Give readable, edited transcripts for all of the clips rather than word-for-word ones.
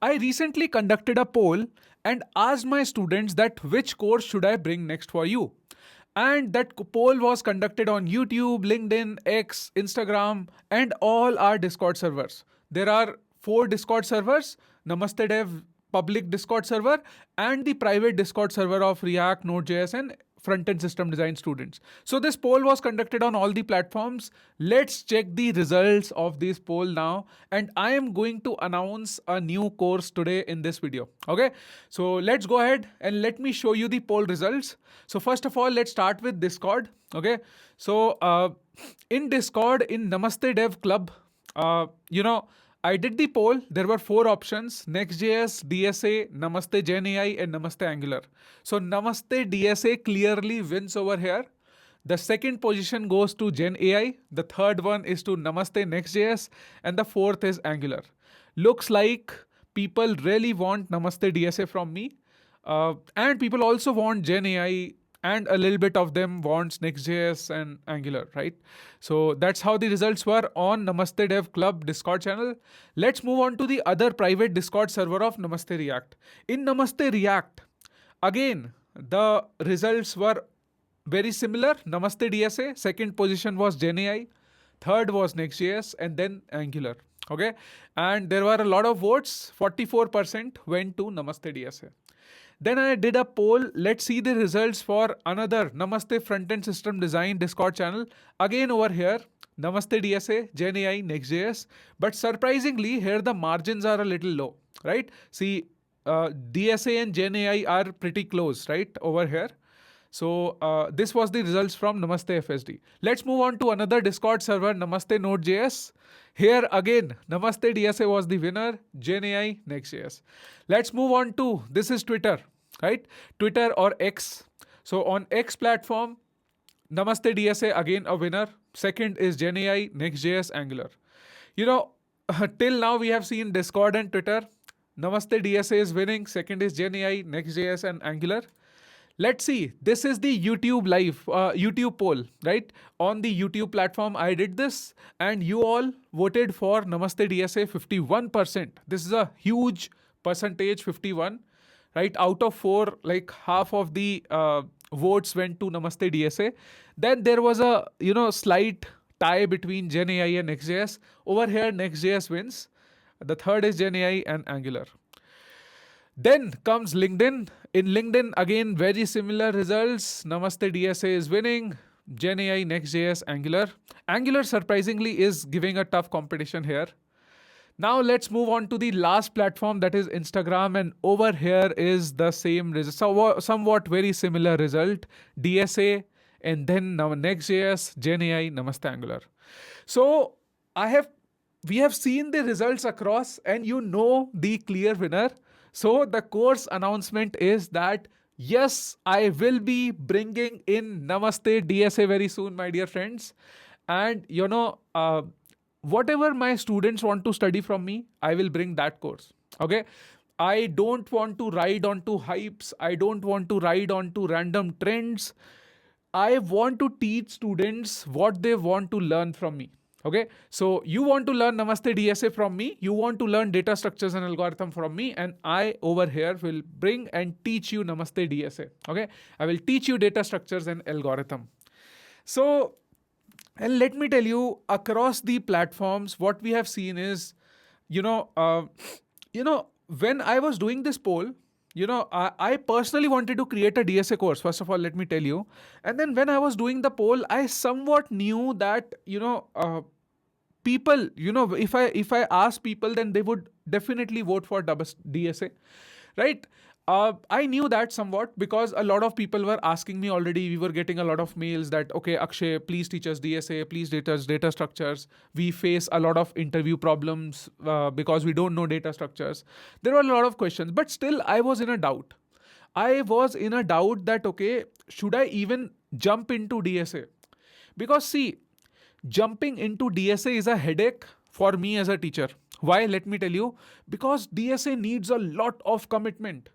I recently conducted a poll and asked my students that which course should I bring next for you. And that poll was conducted on YouTube, LinkedIn, X, Instagram, and all our Discord servers. There are 4 Discord servers: Namaste Dev public Discord server and the private Discord server of React, Node.js, and front-end system design students. So this poll was conducted on all the platforms. Let's check the results of this poll now. And I am going to announce a new course today in this video. Okay, so let's go ahead and let me show you the poll results. So first of all, let's start with Discord. Okay, so in Discord, in Namaste Dev Club, I did the poll. There were 4 options: Next.js, DSA, Namaste Gen AI, and Namaste Angular. So Namaste DSA clearly wins over here. The second position goes to Gen AI. The third one is to Namaste Next.js. And the fourth is Angular. Looks like people really want Namaste DSA from me. And people also want Gen AI, and a little bit of them wants Next.js and Angular, right? So that's how the results were on Namaste Dev Club Discord channel. Let's move on to the other private Discord server of Namaste React. In Namaste React, again, the results were very similar. Namaste DSA, second position was Gen AI, third was Next.js, and then Angular. Okay, and there were a lot of votes. 44% went to Namaste DSA. Then I did a poll. Let's see the results for another Namaste Front-End System Design Discord channel. Again over here, Namaste DSA, Gen AI, Next.js. But surprisingly, here the margins are a little low, right? See, DSA and Gen AI are pretty close, right, over here. So this was the results from Namaste FSD. Let's move on to another Discord server, Namaste Node.js. Here again, Namaste DSA was the winner, Gen AI, Next.js. Let's move on to, this is Twitter, right? Twitter or X. So on X platform, Namaste DSA again a winner. Second is Gen AI, Next.js, Angular. Till now we have seen Discord and Twitter. Namaste DSA is winning. Second is Gen AI, Next.js, and Angular. Let's see. This is the YouTube live, YouTube poll, right? On the YouTube platform, I did this, and you all voted for Namaste DSA 51%. This is a huge percentage, 51, right? Out of 4, like half of the votes went to Namaste DSA. Then there was a slight tie between Gen AI and Next.js. Over here, Next.js wins. The third is Gen AI and Angular. Then comes LinkedIn. In LinkedIn, again, very similar results. Namaste DSA is winning. Gen AI, Next.js, Angular. Angular, surprisingly, is giving a tough competition here. Now let's move on to the last platform, that is Instagram. And over here is the same result, so somewhat very similar result. DSA, and then now Next.js, Gen AI, Namaste Angular. So we have seen the results across, and the clear winner. So the course announcement is that, yes, I will be bringing in Namaste DSA very soon, my dear friends. And whatever my students want to study from me, I will bring that course. Okay. I don't want to ride onto hypes. I don't want to ride onto random trends. I want to teach students what they want to learn from me. Okay, so you want to learn Namaste DSA from me, you want to learn data structures and algorithm from me, and I over here will bring and teach you Namaste DSA. Okay, I will teach you data structures and algorithm. So, and let me tell you, across the platforms, what we have seen is, when I was doing this poll, I personally wanted to create a DSA course. First of all, let me tell you. And then when I was doing the poll, I somewhat knew that, people, if I ask people, then they would definitely vote for DSA, right? I knew that somewhat because a lot of people were asking me already. We were getting a lot of mails that, okay, Akshay, please teach us DSA, please teach us data structures. We face a lot of interview problems because we don't know data structures. There were a lot of questions, but still I was in a doubt. I was in a doubt that, okay, should I even jump into DSA? Because see, jumping into DSA is a headache for me as a teacher. Why? Let me tell you. Because DSA needs a lot of commitment.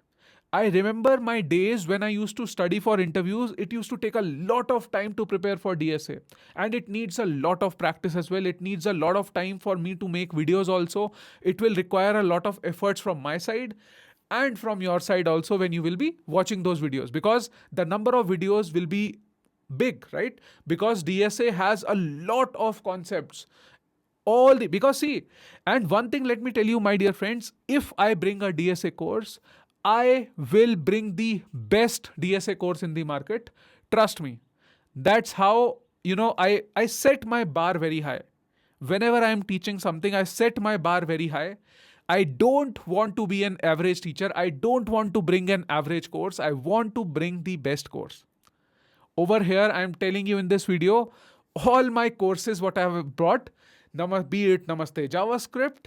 I remember my days when I used to study for interviews. It used to take a lot of time to prepare for DSA. And it needs a lot of practice as well. It needs a lot of time for me to make videos also. It will require a lot of efforts from my side and from your side also when you will be watching those videos, because the number of videos will be big, right? Because DSA has a lot of concepts. Because see, and one thing, let me tell you, my dear friends, if I bring a DSA course, I will bring the best DSA course in the market. Trust me. That's how, I set my bar very high. Whenever I am teaching something, I set my bar very high. I don't want to be an average teacher. I don't want to bring an average course. I want to bring the best course. Over here, I am telling you in this video, all my courses, what I have brought, be it Namaste JavaScript,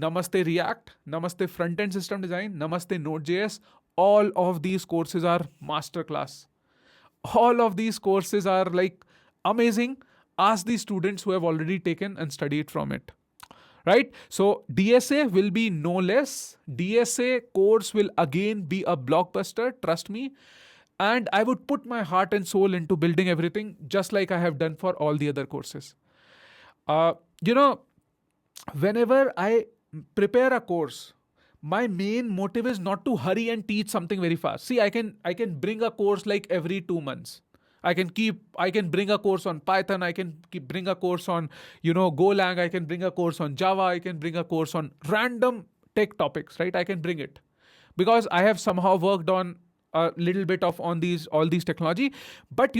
Namaste React, Namaste Front-End System Design, Namaste Node.js, all of these courses are masterclass. All of these courses are like amazing. Ask the students who have already taken and studied from it. Right? So DSA will be no less. DSA course will again be a blockbuster, trust me. And I would put my heart and soul into building everything just like I have done for all the other courses. Whenever I prepare a course, my main motive is not to hurry and teach something very fast. See, I can bring a course like every 2 months. I can bring a course on Python. I can bring a course on, Golang. I can bring a course on Java. I can bring a course on random tech topics, right? I can bring it because I have somehow worked on a little bit of all these technology. But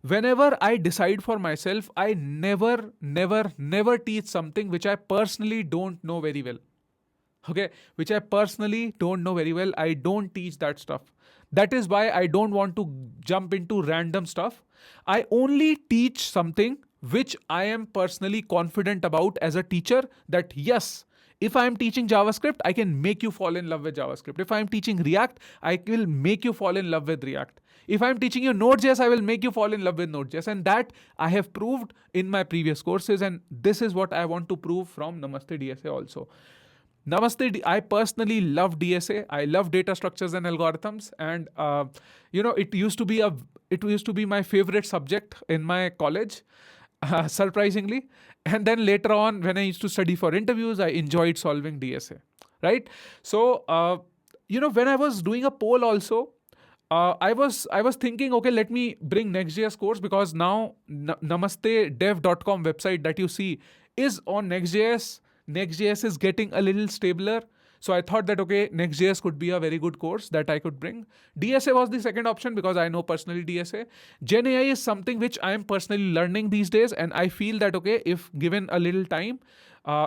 whenever I decide for myself, I never teach something which I personally don't know very well. Okay, which I personally don't know very well. I don't teach that stuff. That is why I don't want to jump into random stuff. I only teach something which I am personally confident about as a teacher, that yes, if I am teaching JavaScript, I can make you fall in love with JavaScript. If I am teaching React, I will make you fall in love with React. If I'm teaching you Node.js, I will make you fall in love with Node.js. And that I have proved in my previous courses. And this is what I want to prove from Namaste DSA also. I personally love DSA. I love data structures and algorithms. And, it used to be my favorite subject in my college, surprisingly. And then later on, when I used to study for interviews, I enjoyed solving DSA, right? So, when I was doing a poll also, I was thinking, okay, let me bring Next.js course, because now namastedev.com website that you see is on Next.js. Next.js is getting a little stabler. So I thought that, okay, Next.js could be a very good course that I could bring. DSA was the second option because I know personally DSA. Gen AI is something which I am personally learning these days. And I feel that, okay, if given a little time,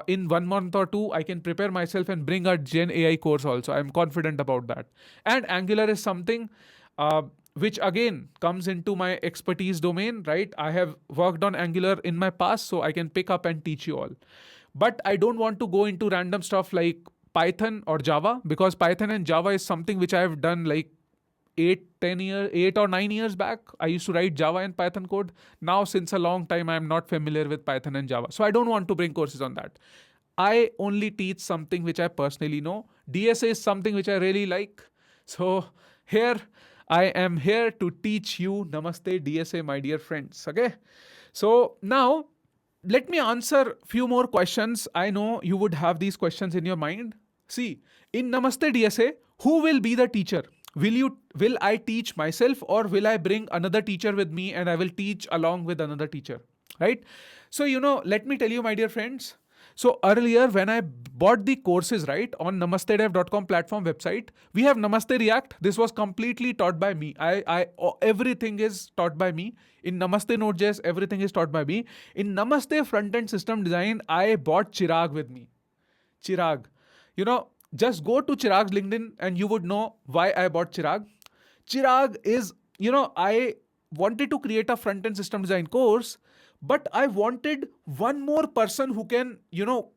in 1 month or 2, I can prepare myself and bring a Gen AI course also. I'm confident about that. And Angular is something which again comes into my expertise domain, right? I have worked on Angular in my past, so I can pick up and teach you all. But I don't want to go into random stuff like Python or Java, because Python and Java is something which I have done like 8 or 9 years back. I used to write Java and Python code. Now, since a long time, I'm not familiar with Python and Java. So I don't want to bring courses on that. I only teach something which I personally know. DSA is something which I really like. So here, I am here to teach you Namaste DSA, my dear friends. Okay. So now, let me answer few more questions. I know you would have these questions in your mind. See, in Namaste DSA, who will be the teacher? Will I teach myself, or will I bring another teacher with me and I will teach along with another teacher? Right? So, let me tell you, my dear friends. So earlier, when I bought the courses, right, on namastedev.com platform website, we have Namaste React. This was completely taught by me. Everything is taught by me. In Namaste Node.js, everything is taught by me. In Namaste Front-End System Design, I bought Chirag with me. Chirag. Just go to Chirag's LinkedIn and you would know why I bought Chirag. Chirag is, I wanted to create a front-end system design course, but I wanted one more person who can,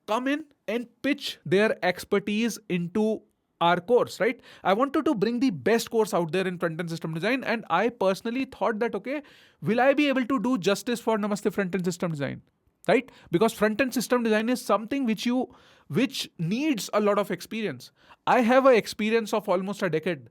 come in and pitch their expertise into our course, right? I wanted to bring the best course out there in front-end system design. And I personally thought that, okay, will I be able to do justice for Namaste front-end system design? Right? Because front-end system design is something which needs a lot of experience. I have an experience of almost a decade.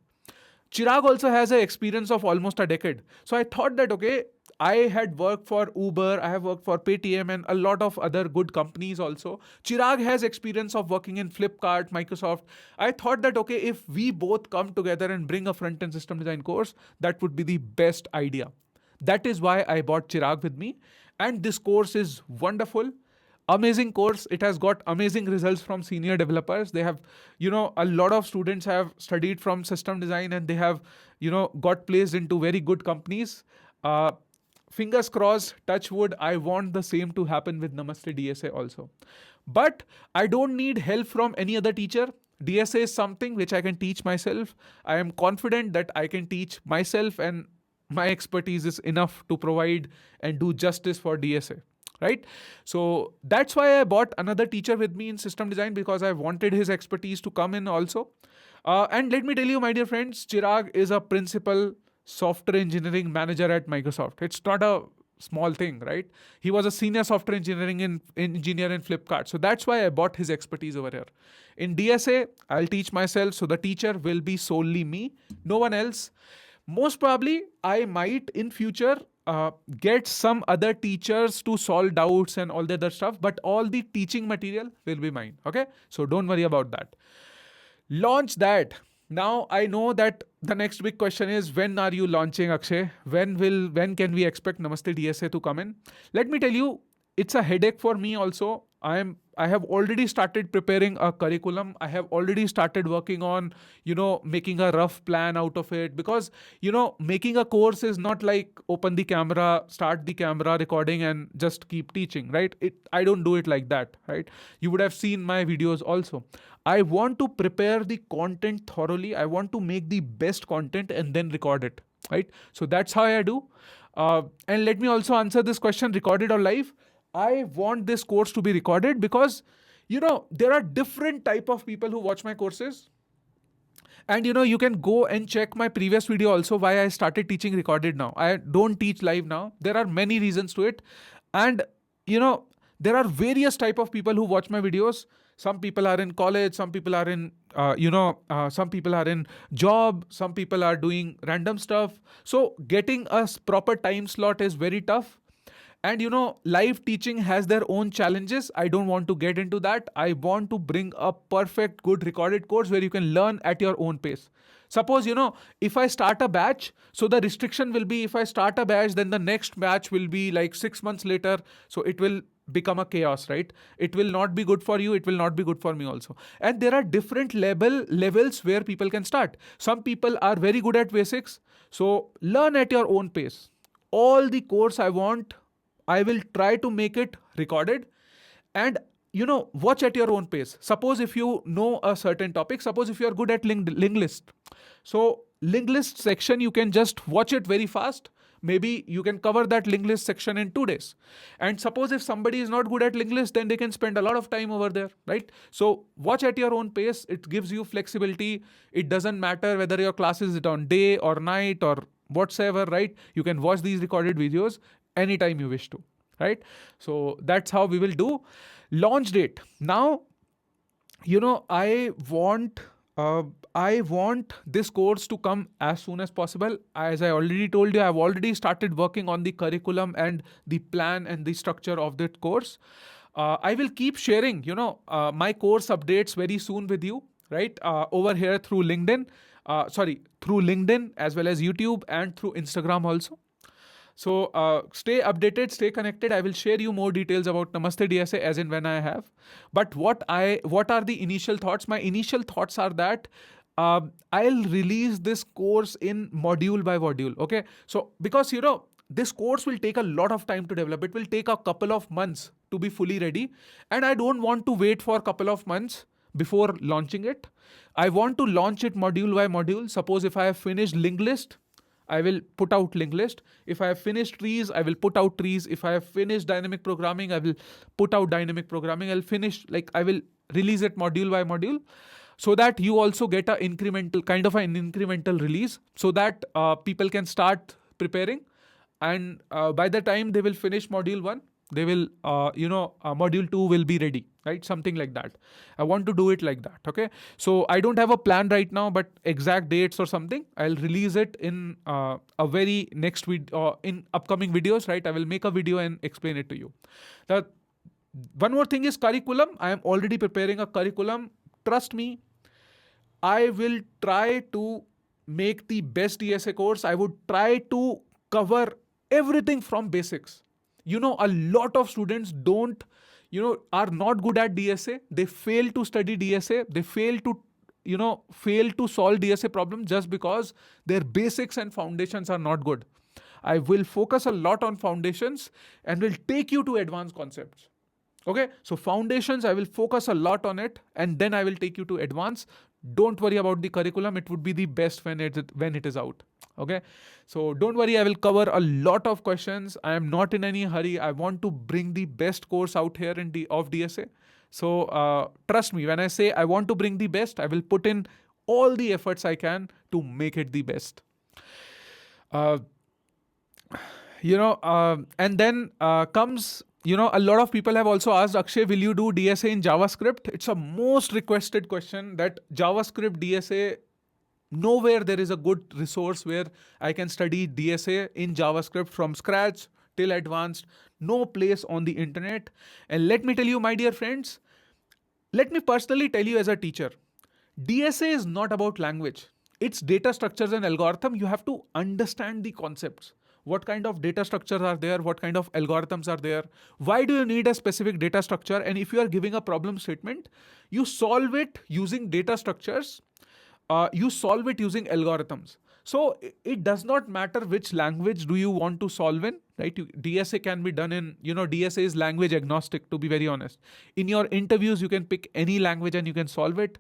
Chirag also has an experience of almost a decade. So I thought that, okay, I had worked for Uber, I have worked for Paytm and a lot of other good companies also. Chirag has experience of working in Flipkart, Microsoft. I thought that, okay, if we both come together and bring a front end system design course, that would be the best idea. That is why I bought Chirag with me. And this course is wonderful. Amazing course. It has got amazing results from senior developers. They have, a lot of students have studied from system design and they have, got placed into very good companies. Fingers crossed, touch wood, I want the same to happen with Namaste DSA also. But I don't need help from any other teacher. DSA is something which I can teach myself. I am confident that I can teach myself and my expertise is enough to provide and do justice for DSA. Right? So that's why I bought another teacher with me in system design, because I wanted his expertise to come in also. And let me tell you, my dear friends, Chirag is a principal software engineering manager at Microsoft. It's not a small thing, right? He was a senior software engineer in Flipkart. So that's why I bought his expertise over here. In DSA, I'll teach myself. So the teacher will be solely me, no one else. Most probably, I might in future get some other teachers to solve doubts and all the other stuff, but all the teaching material will be mine. Okay, so don't worry about that. Launch that. Now I know that the next big question is, when are you launching, Akshay? When can we expect Namaste DSA to come in? Let me tell you, it's a headache for me also. I have already started preparing a curriculum. I have already started working on, making a rough plan out of it, because, making a course is not like open the camera, start the camera recording and just keep teaching, right? I don't do it like that, right? You would have seen my videos also. I want to prepare the content thoroughly. I want to make the best content and then record it, right? So that's how I do. And let me also answer this question, recorded or live. I want this course to be recorded because, there are different type of people who watch my courses. And, you can go and check my previous video also why I started teaching recorded now. I don't teach live now. There are many reasons to it. And, there are various type of people who watch my videos. Some people are in college, some people are in, some people are in job, some people are doing random stuff. So getting a proper time slot is very tough. And live teaching has their own challenges. I don't want to get into that. I want to bring a perfect, good recorded course where you can learn at your own pace. Suppose, if I start a batch, so the restriction will be, if I start a batch, then the next batch will be like 6 months later. So it will become a chaos, right? It will not be good for you. It will not be good for me also. And there are different levels where people can start. Some people are very good at basics. So learn at your own pace. All the course I will try to make it recorded and, watch at your own pace. Suppose if you know a certain topic, suppose if you are good at linked list. So linked list section, you can just watch it very fast. Maybe you can cover that linked list section in 2 days. And suppose if somebody is not good at linked list, then they can spend a lot of time over there, right? So watch at your own pace. It gives you flexibility. It doesn't matter whether your class is on day or night or whatsoever, right? You can watch these recorded videos anytime you wish to, right? So that's how we will do. Launch date. Now, I want this course to come as soon as possible. As I already told you, I've already started working on the curriculum and the plan and the structure of that course. I will keep sharing, my course updates very soon with you, right? Over here through LinkedIn, through LinkedIn as well as YouTube and through Instagram also. So stay updated, stay connected. I will share you more details about Namaste DSA as in when I have. But what are the initial thoughts? My initial thoughts are that I'll release this course in module by module. Okay. So because, this course will take a lot of time to develop. It will take a couple of months to be fully ready. And I don't want to wait for a couple of months before launching it. I want to launch it module by module. Suppose if I have finished linked list, I will put out linked list. If I have finished trees, I will put out trees. If I have finished dynamic programming, I will put out dynamic programming. I will release it module by module so that you also get an incremental release so that people can start preparing. And by the time they will finish module 1, they will, module 2 will be ready, right? Something like that. I want to do it like that. Okay. So I don't have a plan right now, but exact dates or something, I'll release it in a very next video, in upcoming videos, right? I will make a video and explain it to you. Now, one more thing is curriculum. I am already preparing a curriculum. Trust me, I will try to make the best DSA course. I would try to cover everything from basics. A lot of students are not good at DSA. They fail to study DSA. They fail to solve DSA problems just because their basics and foundations are not good. I will focus a lot on foundations and will take you to advanced concepts. Okay, so foundations, I will focus a lot on it, and then I will take you to advance. Don't worry about the curriculum. It would be the best when it is out. Okay, so don't worry. I will cover a lot of questions. I am not in any hurry. I want to bring the best course out here of DSA. So trust me, when I say I want to bring the best, I will put in all the efforts I can to make it the best. And then comes, a lot of people have also asked, Akshay, will you do DSA in JavaScript? It's a most requested question, that JavaScript DSA, nowhere there is a good resource where I can study DSA in JavaScript from scratch till advanced. No place on the internet. And let me tell you, my dear friends, let me personally tell you as a teacher, DSA is not about language. It's data structures and algorithm. You have to understand the concepts. What kind of data structures are there? What kind of algorithms are there? Why do you need a specific data structure? And if you are giving a problem statement, you solve it using data structures. You solve it using algorithms. So it does not matter which language do you want to solve in, right? DSA can be done in, DSA is language agnostic, to be very honest. In your interviews, you can pick any language and you can solve it.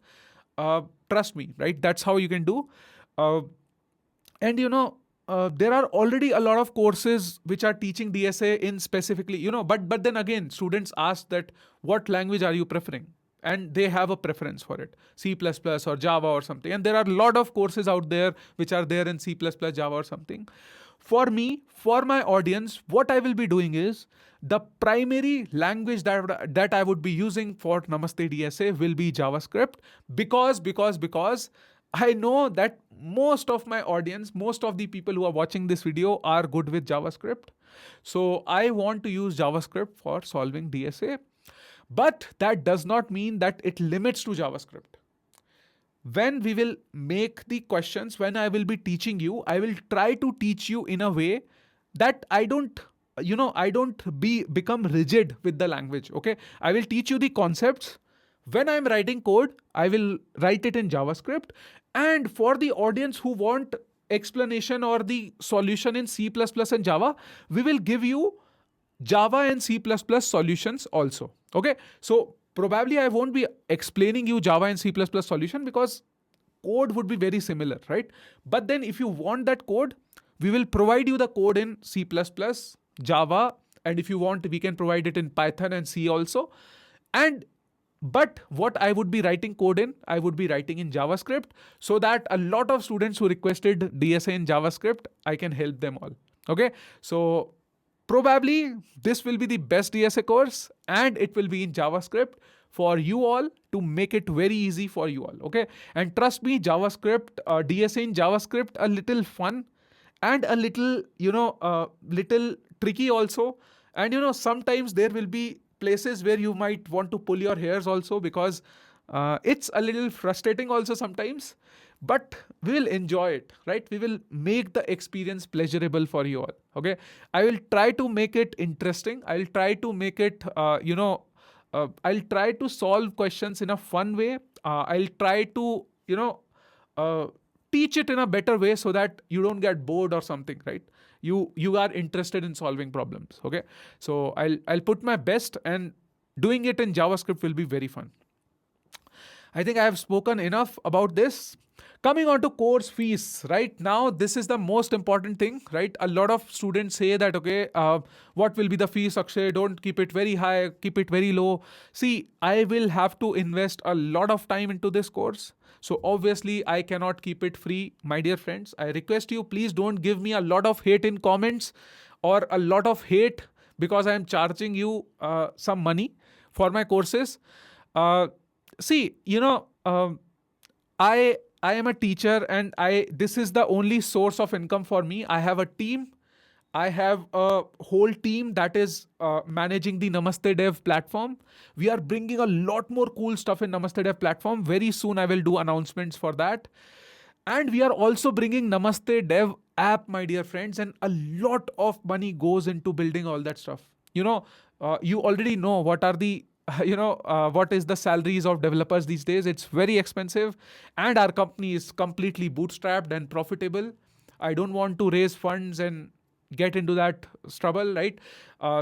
Trust me, right? That's how you can do. There are already a lot of courses which are teaching DSA in specifically, but then again, students ask that what language are you preferring? And they have a preference for it, C++ or Java or something. And there are a lot of courses out there which are there in C++, Java or something. For me, for my audience, what I will be doing is the primary language that I would be using for Namaste DSA will be JavaScript, because I know that most of my audience, most of the people who are watching this video are good with JavaScript. So I want to use JavaScript for solving DSA. But that does not mean that it limits to JavaScript. When we will make the questions, when I will be teaching you, I will try to teach you in a way that I don't become rigid with the language. Okay, I will teach you the concepts. When I'm writing code, I will write it in JavaScript. And for the audience who want explanation or the solution in C++ and Java, we will give you Java and C++ solutions also. Okay, so probably I won't be explaining you Java and C++ solution because code would be very similar, right? But then if you want that code, we will provide you the code in C++, Java, and if you want, we can provide it in Python and C also. But what I would be writing code in, I would be writing in JavaScript, so that a lot of students who requested DSA in JavaScript, I can help them all. Okay, so probably this will be the best DSA course, and it will be in JavaScript for you all, to make it very easy for you all. Okay, and trust me, JavaScript, DSA in JavaScript, a little fun and a little, little tricky also. And sometimes there will be places where you might want to pull your hairs also, because it's a little frustrating also sometimes, but we will enjoy it, right? We will make the experience pleasurable for you all. Okay, I will try to make it interesting. I'll try to make it, I'll try to solve questions in a fun way. I'll try to, teach it in a better way so that you don't get bored or something, right? You are interested in solving problems. Okay, so I'll put my best, and doing it in JavaScript will be very fun. I think I have spoken enough about this. Coming on to course fees, right? Now, this is the most important thing, right? A lot of students say that, okay, what will be the fees, Akshay? Don't keep it very high, keep it very low. See, I will have to invest a lot of time into this course. So obviously, I cannot keep it free, my dear friends. I request you, please don't give me a lot of hate in comments or a lot of hate because I am charging you some money for my courses. Uh, See, I am a teacher, and I this is the only source of income for me. I have a team. I have a whole team that is managing the Namaste Dev platform. We are bringing a lot more cool stuff in Namaste Dev platform. Very soon I will do announcements for that. And we are also bringing Namaste Dev app, my dear friends, and a lot of money goes into building all that stuff. You already know what are the what is the salaries of developers these days. It's very expensive, and our company is completely bootstrapped and profitable. I don't want to raise funds and get into that trouble, right?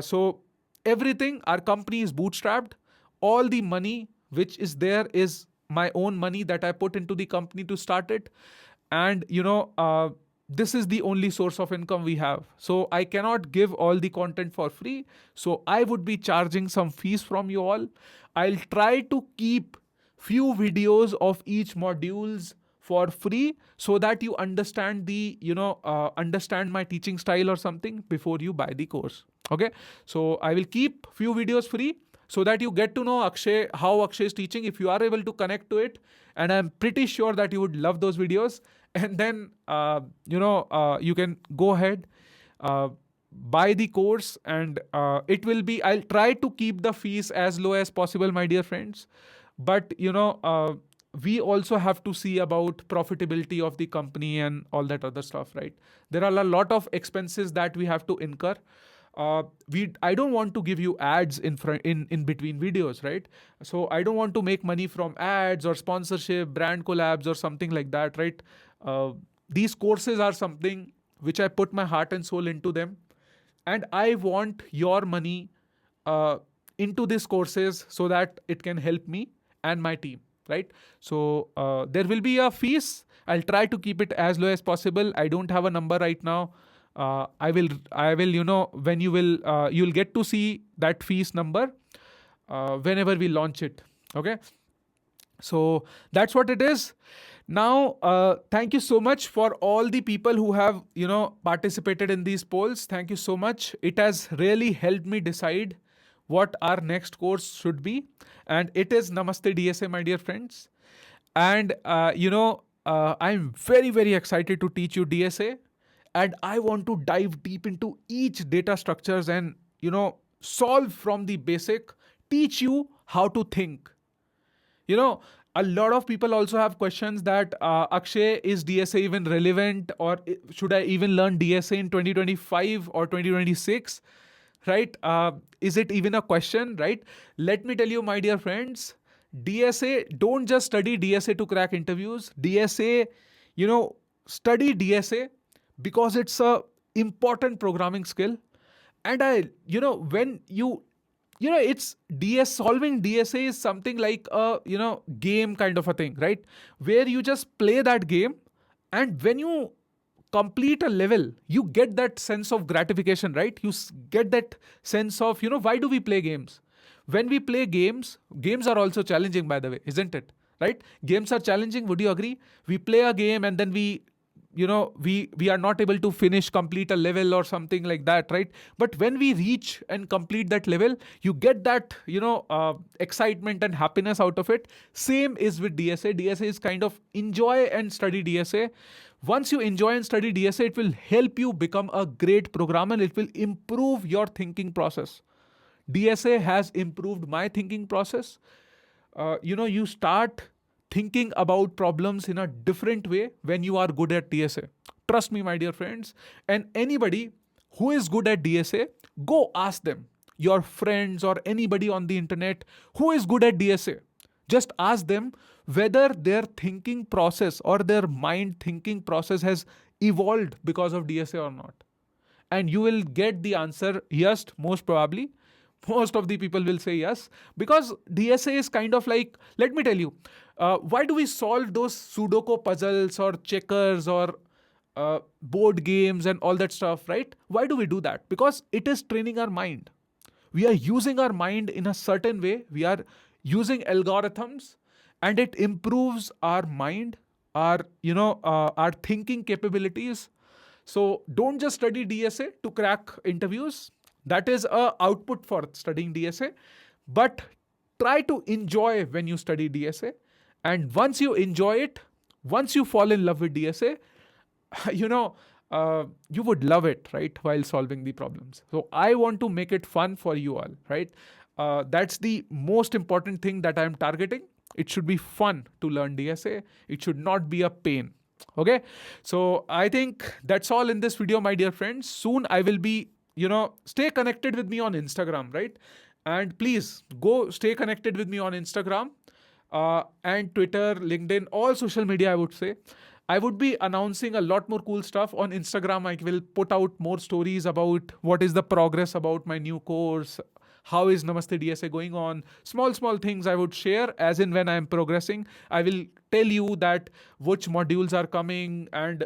So everything, our company is bootstrapped. All the money which is there is my own money that I put into the company to start it. And this is the only source of income we have. So I cannot give all the content for free. So I would be charging some fees from you all. I'll try to keep few videos of each modules for free, so that you understand the understand my teaching style or something before you buy the course. Okay, so I will keep few videos free, so that you get to know Akshay, how Akshay is teaching, if you are able to connect to it. And I'm pretty sure that you would love those videos. And then you can go ahead, buy the course, and I'll try to keep the fees as low as possible, my dear friends. But we also have to see about profitability of the company and all that other stuff, right? There are a lot of expenses that we have to incur. I don't want to give you ads in between videos, right? So I don't want to make money from ads or sponsorship, brand collabs or something like that, right? These courses are something which I put my heart and soul into them, and I want your money into these courses so that it can help me and my team, right? So there will be a fees. I'll try to keep it as low as possible. I don't have a number right now. I will when you'll get to see that fees number whenever we launch it. Okay, so that's what it is. Now, thank you so much for all the people who have participated in these polls. Thank you so much. It has really helped me decide what our next course should be, and it is Namaste DSA, my dear friends. And I'm very, very excited to teach you DSA, and I want to dive deep into each data structures and solve from the basic, teach you how to think. A lot of people also have questions that Akshay, is DSA even relevant, or should I even learn DSA in 2025 or 2026? Right? Is it even a question? Right? Let me tell you, my dear friends, DSA, don't just study DSA to crack interviews. DSA, study DSA because it's a important programming skill. And when it's solving DSA is something like a game kind of a thing, right? Where you just play that game, and when you complete a level, you get that sense of gratification, right? You get that sense of why do we play games? When we play games are also challenging, by the way, isn't it? Right? Games are challenging. Would you agree? We play a game, and then we are not able to complete a level or something like that, right? But when we reach and complete that level, you get that excitement and happiness out of it. Same is with DSA. DSA is kind of enjoy and study DSA. Once you enjoy and study DSA, it will help you become a great programmer. It will improve your thinking process. DSA has improved my thinking process. You start thinking about problems in a different way when you are good at DSA. Trust me, my dear friends. And anybody who is good at DSA, go ask them. Your friends or anybody on the internet who is good at DSA, just ask them whether their thinking process or their mind thinking process has evolved because of DSA or not. And you will get the answer yes, most probably. Most of the people will say yes, because DSA is kind of like, let me tell you, why do we solve those Sudoku puzzles or checkers or board games and all that stuff, right? Why do we do that? Because it is training our mind. We are using our mind in a certain way. We are using algorithms, and it improves our mind, our thinking capabilities. So don't just study DSA to crack interviews. That is a output for studying DSA. But try to enjoy when you study DSA. And once you enjoy it, once you fall in love with DSA, you know, you would love it, right, while solving the problems. So I want to make it fun for you all, right? That's the most important thing that I'm targeting. It should be fun to learn DSA. It should not be a pain. Okay. So I think that's all in this video, my dear friends. Soon I will be, stay connected with me on Instagram, right? And please go stay connected with me on Instagram, and Twitter, LinkedIn, all social media, I would say. I would be announcing a lot more cool stuff on Instagram. I will put out more stories about what is the progress about my new course, how is Namaste DSA going on. Small things I would share as in when I am progressing. I will tell you that which modules are coming and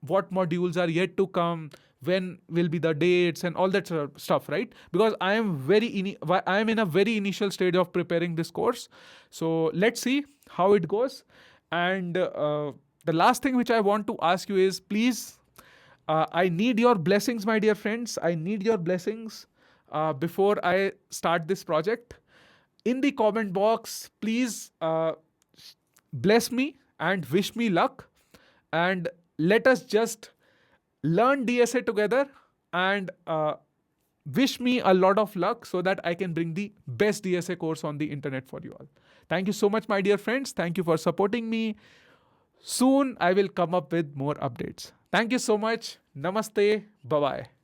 what modules are yet to come, when will be the dates and all that sort of stuff, right? Because I am in a very initial stage of preparing this course. So let's see how it goes. And the last thing which I want to ask you is, please, I need your blessings, my dear friends. I need your blessings before I start this project. In the comment box, please bless me and wish me luck. And let us just learn DSA together and wish me a lot of luck so that I can bring the best DSA course on the internet for you all. Thank you so much, my dear friends. Thank you for supporting me. Soon I will come up with more updates. Thank you so much. Namaste. Bye bye.